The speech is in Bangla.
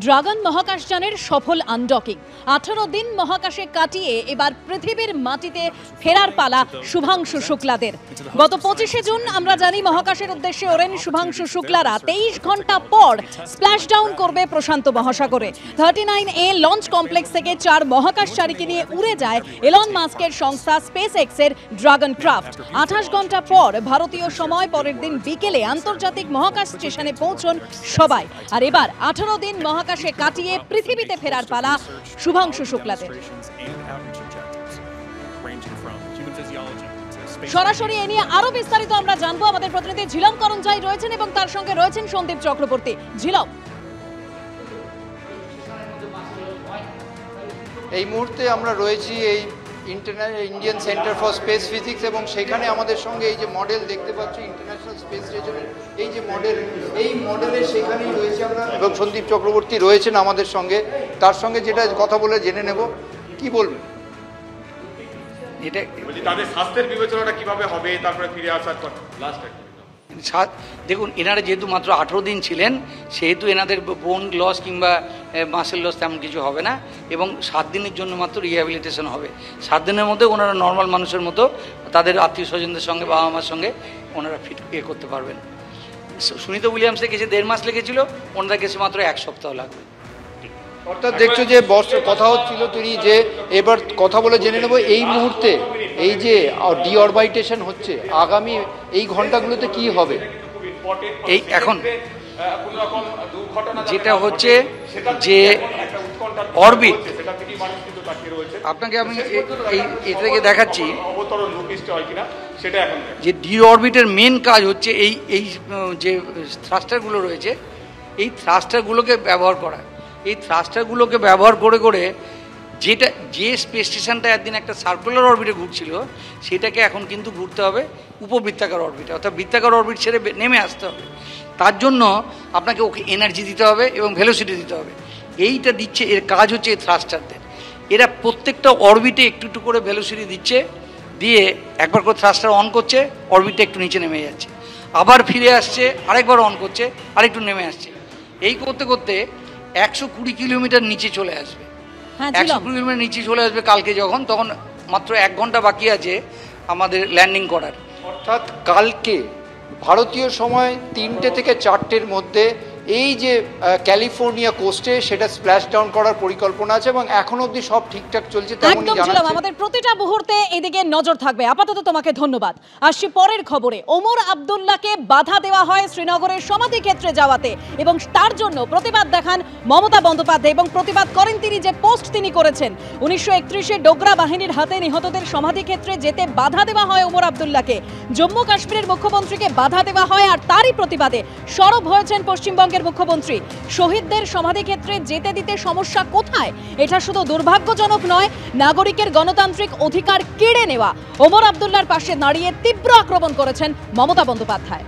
ড্রাগন মহাকাশযানের সফল আনডকিং 18 দিন মহাকাশে কাটিয়ে এবার পৃথিবীর মাটিতে ফেরার পালা শুভাংশু শুক্লাদের। গত 25শে জুন আমরা জানি মহাকাশের উদ্দেশ্যে ওড়েন শুভাংশু শুক্লারা 23 ঘন্টা পর স্প্ল্যাশ ডাউন করবে প্রশান্ত মহাসাগরে। 39A লঞ্চ কমপ্লেক্স থেকে 4 মহাকাশচারীকে নিয়ে উড়ে যায় এলন মাস্কের সংস্থা স্পেস এক্সের ড্রাগন ক্রাফট। 28 ঘন্টা পর ভারতীয় সময় পরের দিন বিকেলে আন্তর্জাতিক মহাকাশ স্টেশনে পৌঁছন সবাই। আর এবার 18 দিন মহাকাশে কাটিয়ে পৃথিবীতে ফেরার পালা শুভাংশু শুক্লাদের। সরাসরি এ নিয়ে আরো বিস্তারিত আমরা জানবো। আমাদের প্রতিনিধি ঝিলম করঞ্জাই রয়েছেন এবং তার সঙ্গে রয়েছেন সন্দীপ চক্রবর্তী। ঝিলম, এই মুহূর্তে আমরা রয়েছি এই Indian centre for space physics এবং সেখানে আমাদের সঙ্গে এই যে মডেল দেখতে পাচ্ছি ইন্টারন্যাশনাল স্পেস স্টেশনের এই যে মডেল, এই মডেলের সেখানেই রয়েছে আমরা এবং সন্দীপ চক্রবর্তী রয়েছেন আমাদের সঙ্গে। তার সঙ্গে যেটা কথা বলে জেনে নেব, কি বলবেন এটা তাদের স্বাস্থ্যের বিবেচনাটা কিভাবে হবে, তারপরে ফিরে আসার পর লাস্ট দেখুন, এনারা যেহেতু মাত্র 18 দিন ছিলেন সেহেতু এনাদের বোন লস কিংবা মাসেল লস তেমন কিছু হবে না এবং 7 দিনের জন্য মাত্র রিহ্যাবিলিটেশন হবে। 7 দিনের মধ্যে ওনারা নর্মাল মানুষের মতো তাদের আত্মীয় স্বজনদের সঙ্গে বাবা মার সঙ্গে ওনারা ফিট করতে পারবেন। সুনিতা উইলিয়ামসের কেসে 1.5 মাস লেগেছিল, ওনারা কেসে মাত্র 1 সপ্তাহ লাগবে। অর্থাৎ দেখছো যে কথা হচ্ছিল তিনি যে এবার কথা বলে জেনে নেব এই মুহূর্তে এই যে ডিঅরবাইটেশন হচ্ছে আগামী এই ঘন্টাগুলোতে কি হবে। এই এখন যেটা হচ্ছে যে অরবিট, আপনাকে আমি এই থেকে দেখাচ্ছি যে ডিঅরবিটের মেন কাজ হচ্ছে এই যে থ্রাস্টারগুলো রয়েছে এই থ্রাস্টারগুলোকে ব্যবহার করা। এই থ্রাস্টারগুলোকে ব্যবহার করে করে যে স্পেস স্টেশনটা একদিন একটা সার্কুলার অরবিটে ঘুরছিল সেটাকে এখন কিন্তু ঘুরতে হবে উপবৃত্তাকার অরবিটে, অর্থাৎ বৃত্তাকার অরবিট ছেড়ে নেমে আসতে হবে। তার জন্য আপনাকে ওকে এনার্জি দিতে হবে এবং ভেলোসিটি দিতে হবে। এইটা দিচ্ছে, এর কাজ হচ্ছে এই থ্রাস্টারদের। এরা প্রত্যেকটা অরবিটে একটু একটু করে ভেলোসিটি দিচ্ছে, দিয়ে একবার করে থ্রাস্টার অন করছে, অরবিটটা একটু নিচে নেমে যাচ্ছে, আবার ফিরে আসছে, আরেকবার অন করছে, আরেকটু নেমে আসছে। এই করতে করতে 120 কিলোমিটার নিচে চলে আসবে। 120 কিলোমিটার নিচে চলে আসবে কালকে, তখন মাত্র 1 ঘন্টা বাকি আছে আমাদের ল্যান্ডিং করার। অর্থাৎ কালকে ভারতীয় সময় 3টে থেকে 4টের মধ্যে এই যে ক্যালিফোর্নিয়া কোস্টে সেটা স্প্ল্যাশ ডাউন করার পরিকল্পনা আছে এবং এখন অবধি সব ঠিকঠাক চলছে তেমনই জানাচ্ছে। আমাদের প্রতিটা মুহূর্তে এদিকে নজর থাকবে। আপাতত তোমাকে ধন্যবাদ। আসছি পরের খবরে। ওমর আব্দুল্লাহকে বাধা দেওয়া হয় শ্রীনগরের সমাধি ক্ষেত্রে যাওয়াতে এবং তার জন্য প্রতিবাদ দেখান মমতা বন্দ্যোপাধ্যায় এবং প্রতিবাদ করেন তিনি যে পোস্ট তিনি করেছেন 1931-এ ডোগরা বাহিনীর হাতে নিহতদের সমাধি ক্ষেত্রে যেতে বাধা দেওয়া হয় ওমর আব্দুল্লাহকে। জম্মু কাশ্মীরের মুখ্যমন্ত্রীকে বাধা দেওয়া হয় আর তারই প্রতিবাদে সরব হয়েছেন পশ্চিমবঙ্গের মুখ্যমন্ত্রী। শহীদদের সমাধিক্ষেত্রে যেতে দিতে সমস্যা কোথায়? এটা শুধু দুর্ভাগ্যজনক নয়, নাগরিকের গণতান্ত্রিক অধিকার কেড়ে নেওয়া। ওমর আব্দুল্লাহর পাশে দাঁড়িয়ে তীব্র আক্রমণ করেছেন মমতা বন্দ্যোপাধ্যায়।